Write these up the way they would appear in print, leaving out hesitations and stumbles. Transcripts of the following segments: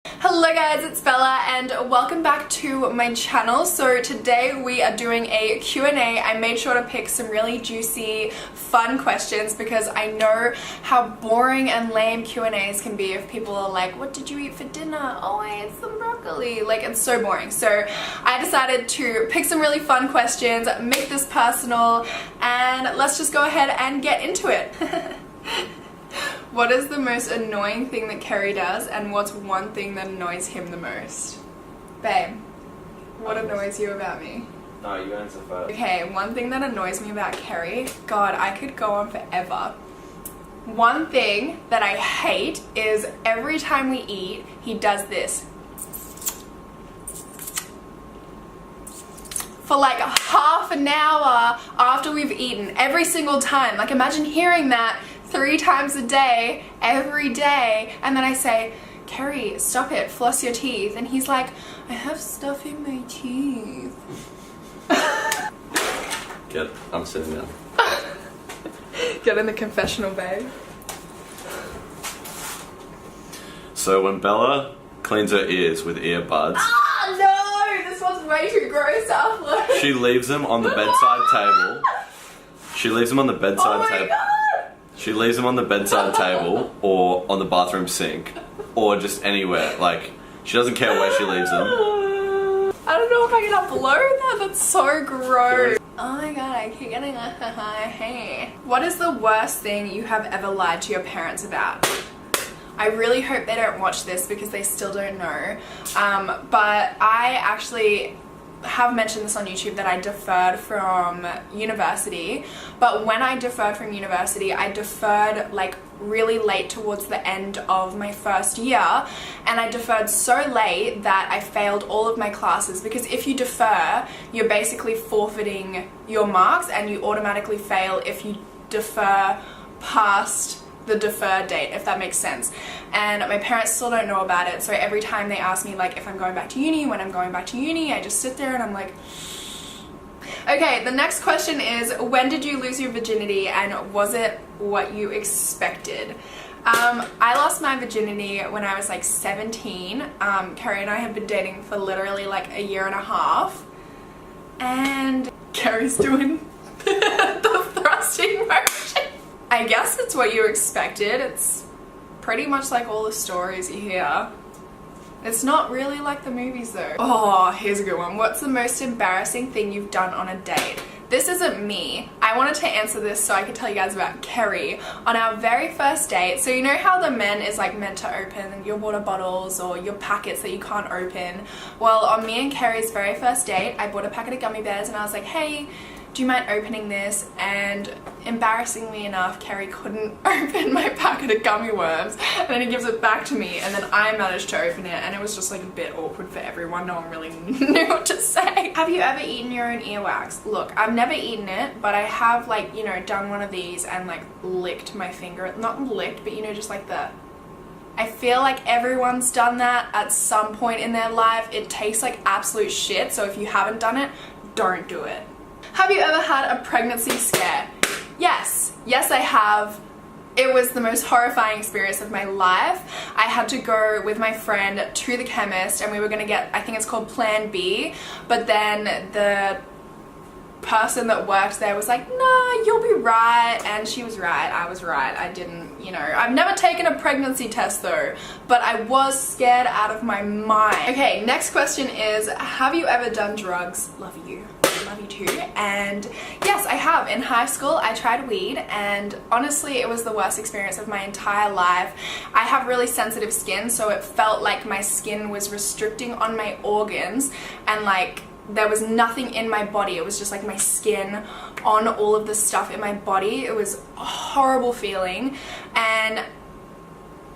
Hello guys, it's Bella and welcome back to my channel. So today we are doing a Q&A. I made sure to pick some really juicy, fun questions because I know how boring and lame Q&As can be if people are like, what did you eat for dinner? Oh, I ate some broccoli. Like, it's so boring. So I decided to pick some really fun questions, make this personal, and let's just go ahead and get into it. What is the most annoying thing that Kerry does, and what's one thing that annoys him the most? Babe, what annoys you about me? No, you answer first. Okay, one thing that annoys me about Kerry, God, I could go on forever. One thing that I hate is every time we eat, he does this. For like half an hour after we've eaten, every single time. Like, imagine hearing that 3 times a day, every day, and then I say, Kerry, stop it, floss your teeth, and he's like, I have stuff in my teeth. I'm sitting down. Get in the confessional, babe. So when Bella cleans her ears with earbuds, Ah, no! This one's way too gross, Look. she leaves them on the bedside table. She leaves them on the Oh bedside my table. God! She leaves them on the bedside table or on the bathroom sink or just anywhere. Like, she doesn't care where she leaves them. I don't know if I can upload that. That's so gross. Oh my God, I keep getting a hey. What is the worst thing you have ever lied to your parents about? I really hope they don't watch this because they still don't know. But I actually have mentioned this on YouTube that I deferred from university, but when I deferred from university, I deferred like really late towards the end of my first year, and I deferred so late that I failed all of my classes, because if you defer, you're basically forfeiting your marks and you automatically fail if you defer past the deferred date, if that makes sense. And my parents still don't know about it, so every time they ask me like if I'm going back to uni, when I'm going back to uni, I just sit there and I'm like, okay. The next question is, when did you lose your virginity and was it what you expected? I lost my virginity when I was like 17. Kerry and I had been dating for literally like a year and a half, and Kerry's doing the thrusting motion. I guess it's what you expected. It's pretty much like all the stories you hear. It's not really like the movies though. Oh, here's a good one. What's the most embarrassing thing you've done on a date? This isn't me. I wanted to answer this so I could tell you guys about Kerry. On our very first date, so you know how the men is like meant to open your water bottles or your packets that you can't open? Well, on me and Kerry's very first date, I bought a packet of gummy bears and I was like, hey, do you mind opening this? And embarrassingly enough, Kerry couldn't open my packet of gummy worms, and then he gives it back to me, and then I managed to open it, and it was just like a bit awkward for everyone. No one really knew what to say. Have you ever eaten your own earwax? Look, I've never eaten it, but I have, like, you know, done one of these and like licked my finger. Not licked, but you know, just like the, I feel like everyone's done that at some point in their life. It tastes like absolute shit, so if you haven't done it, don't do it. Have you ever had a pregnancy scare? Yes. Yes, I have. It was the most horrifying experience of my life. I had to go with my friend to the chemist and we were going to get, I think it's called Plan B, but then the person that worked there was like, no, you'll be right. And she was right. I was right. I didn't, you know, I've never taken a pregnancy test though, but I was scared out of my mind. Okay, next question is, have you ever done drugs? Love you. Love you too. And yes, I have. In high school I tried weed, and honestly it was the worst experience of my entire life. I have really sensitive skin, so it felt like my skin was restricting on my organs, and like there was nothing in my body. It was just like my skin on all of the stuff in my body. It was a horrible feeling, and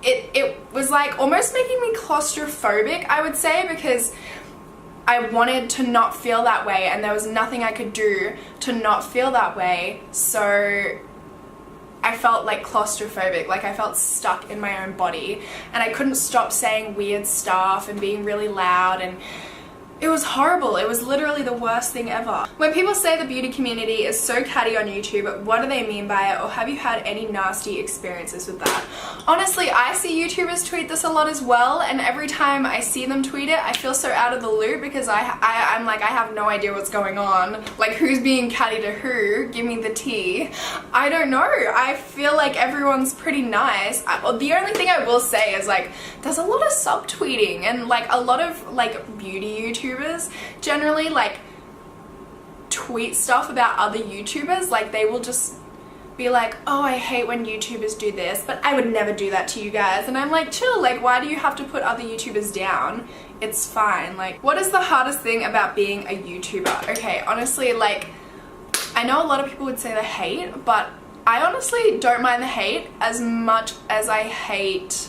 it was like almost making me claustrophobic, I would say, because I wanted to not feel that way and there was nothing I could do to not feel that way, so I felt like claustrophobic, like I felt stuck in my own body, and I couldn't stop saying weird stuff and being really loud, and It was horrible. It was literally the worst thing ever. When people say the beauty community is so catty on YouTube, what do they mean by it, or have you had any nasty experiences with that? Honestly, I see YouTubers tweet this a lot as well, and every time I see them tweet it, I feel so out of the loop because I'm like, I have no idea what's going on. Like, who's being catty to who? Give me the tea. I don't know. I feel like everyone's pretty nice. The only thing I will say is, like, there's a lot of subtweeting, and like a lot of like beauty YouTubers generally like tweet stuff about other YouTubers. Like, they will just be like, oh, I hate when YouTubers do this, but I would never do that to you guys. And I'm like, chill, like, why do you have to put other YouTubers down? It's fine. Like, what is the hardest thing about being a YouTuber? Okay, honestly, like, I know a lot of people would say the hate, but I honestly don't mind the hate as much as I hate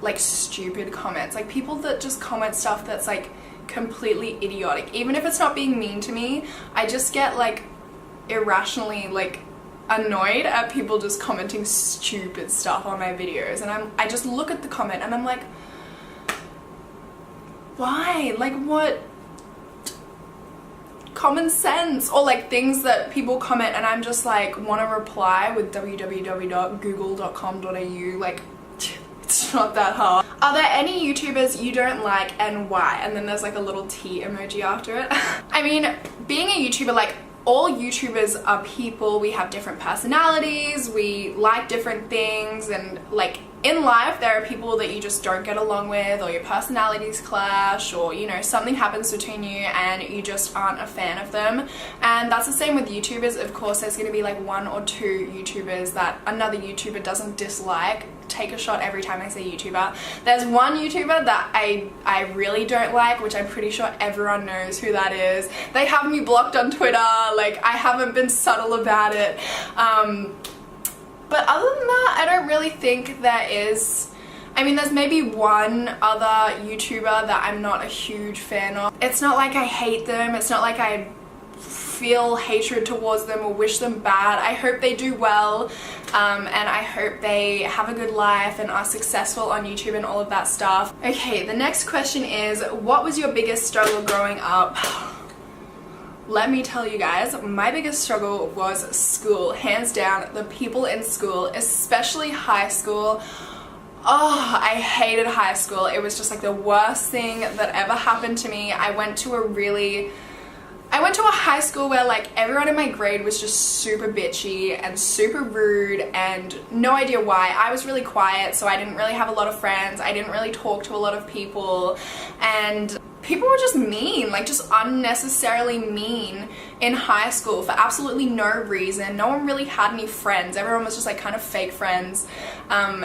like stupid comments. Like, people that just comment stuff that's like completely idiotic. Even if it's not being mean to me, I just get like irrationally like annoyed at people just commenting stupid stuff on my videos, and I just look at the comment and I'm like, why? Like, what? Common sense. Or like things that people comment and I'm just like want to reply with www.google.com.au. like, it's not that hard. Are there any YouTubers you don't like and why? And then there's like a little tea emoji after it. I mean, being a YouTuber, like, all YouTubers are people. We have different personalities, we like different things, and like in life there are people that you just don't get along with, or your personalities clash, or you know, something happens between you and you just aren't a fan of them. And that's the same with YouTubers. Of course, there's going to be like 1 or 2 YouTubers that another YouTuber doesn't dislike. Take a shot every time I say YouTuber. There's one YouTuber that I really don't like, which I'm pretty sure everyone knows who that is. They have me blocked on Twitter. Like, I haven't been subtle about it. But other than that, I don't really think there is. I mean, there's maybe one other YouTuber that I'm not a huge fan of. It's not like I hate them. It's not like I feel hatred towards them or wish them bad. I hope they do well, and I hope they have a good life and are successful on YouTube and all of that stuff. Okay, the next question is, what was your biggest struggle growing up? Let me tell you guys, my biggest struggle was school. Hands down, the people in school, especially high school. Oh, I hated high school. It was just like the worst thing that ever happened to me. I went to a high school where like everyone in my grade was just super bitchy and super rude, and no idea why. I was really quiet, so I didn't really have a lot of friends. I didn't really talk to a lot of people, and people were just mean, like just unnecessarily mean in high school for absolutely no reason. No one really had any friends. Everyone was just like kind of fake friends. And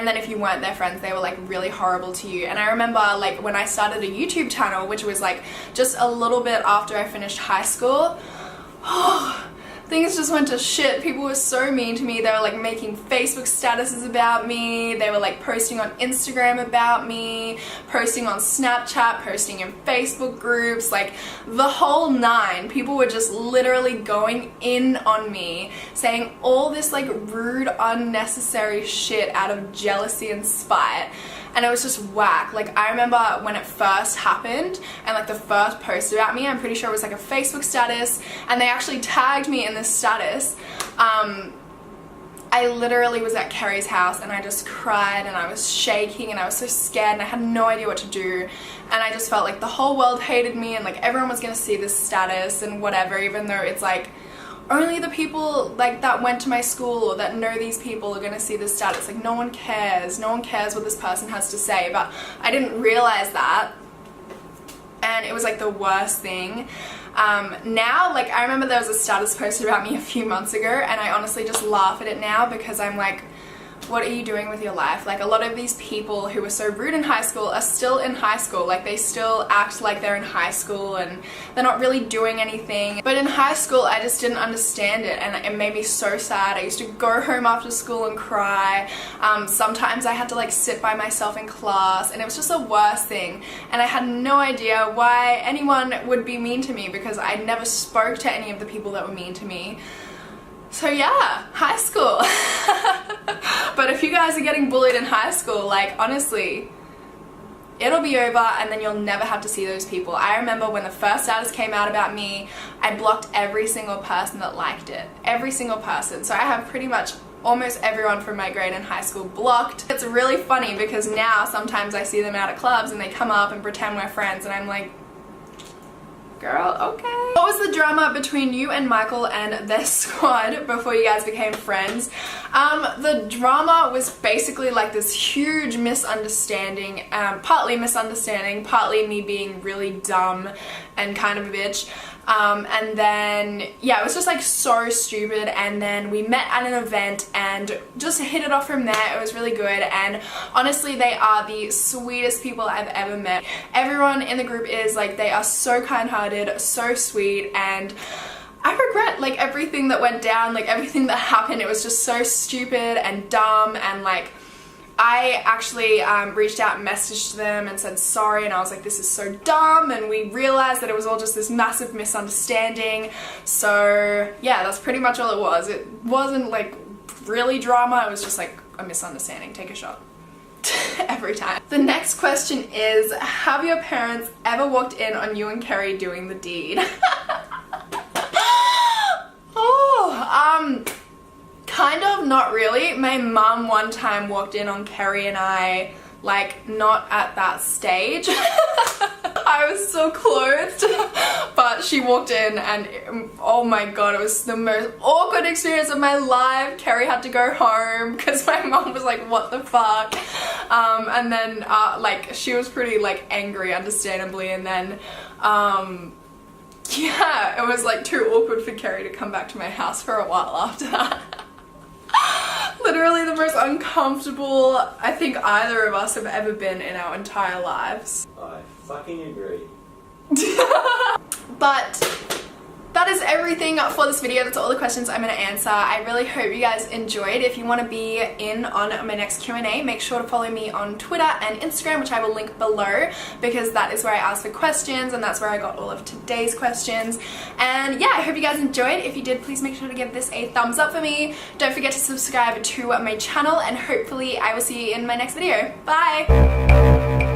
then if you weren't their friends, they were like really horrible to you. And I remember like when I started a YouTube channel, which was like just a little bit after I finished high school, things just went to shit. People were so mean to me. They were like making Facebook statuses about me. They were like posting on Instagram about me, posting on Snapchat, posting in Facebook groups, like the whole 9. People were just literally going in on me, saying all this like rude, unnecessary shit out of jealousy and spite. And it was just whack. Like, I remember when it first happened, and like the first post about me, I'm pretty sure it was like a Facebook status, and they actually tagged me in this status. I literally was at Kerry's house and I just cried and I was shaking and I was so scared and I had no idea what to do, and I just felt like the whole world hated me and like everyone was gonna see this status and whatever, even though it's like only the people like that went to my school or that know these people are gonna see this status. Like, no one cares. No one cares what this person has to say. But I didn't realize that, and it was like the worst thing. Now, like, I remember there was a status posted about me a few months ago, and I honestly just laugh at it now because I'm like, what are you doing with your life? Like, a lot of these people who were so rude in high school are still in high school. Like, they still act like they're in high school and they're not really doing anything. But in high school, I just didn't understand it, and it made me so sad. I used to go home after school and cry. Sometimes I had to like sit by myself in class, and it was just the worst thing. And I had no idea why anyone would be mean to me because I never spoke to any of the people that were mean to me. So yeah, high school. But if you guys are getting bullied in high school, like, honestly, it'll be over and then you'll never have to see those people. I remember when the first status came out about me, I blocked every single person that liked it. Every single person. So I have pretty much almost everyone from my grade in high school blocked. It's really funny because now sometimes I see them out at clubs and they come up and pretend we're friends and I'm like, girl, okay. What was the drama between you and Michael and their squad before you guys became friends? The drama was basically like this huge misunderstanding, partly misunderstanding, partly me being really dumb and kind of a bitch. And then, yeah, it was just like so stupid, and then we met at an event and just hit it off from there. It was really good, and honestly they are the sweetest people I've ever met. Everyone in the group is like, they are so kind-hearted, so sweet, and I regret like everything that went down, like everything that happened. It was just so stupid and dumb, and like I actually reached out and messaged them and said sorry, and I was like, this is so dumb, and we realized that it was all just this massive misunderstanding. So yeah, that's pretty much all it was. It wasn't like really drama, it was just like a misunderstanding. Take a shot. Every time. The next question is, have your parents ever walked in on you and Kerry doing the deed? Kind of, not really. My mum one time walked in on Kerry and I, like, not at that stage. I was so clothed, but she walked in and oh my god, it was the most awkward experience of my life. Kerry had to go home because my mum was like, what the fuck? And then like she was pretty like angry, understandably, and then yeah, it was like too awkward for Kerry to come back to my house for a while after that. Literally the most uncomfortable I think either of us have ever been in our entire lives. I fucking agree. But that is everything for this video. That's all the questions I'm going to answer. I really hope you guys enjoyed. If you want to be in on my next Q&A, make sure to follow me on Twitter and Instagram, which I will link below, because that is where I ask for questions and that's where I got all of today's questions. And yeah, I hope you guys enjoyed. If you did, please make sure to give this a thumbs up for me. Don't forget to subscribe to my channel, and hopefully I will see you in my next video. Bye!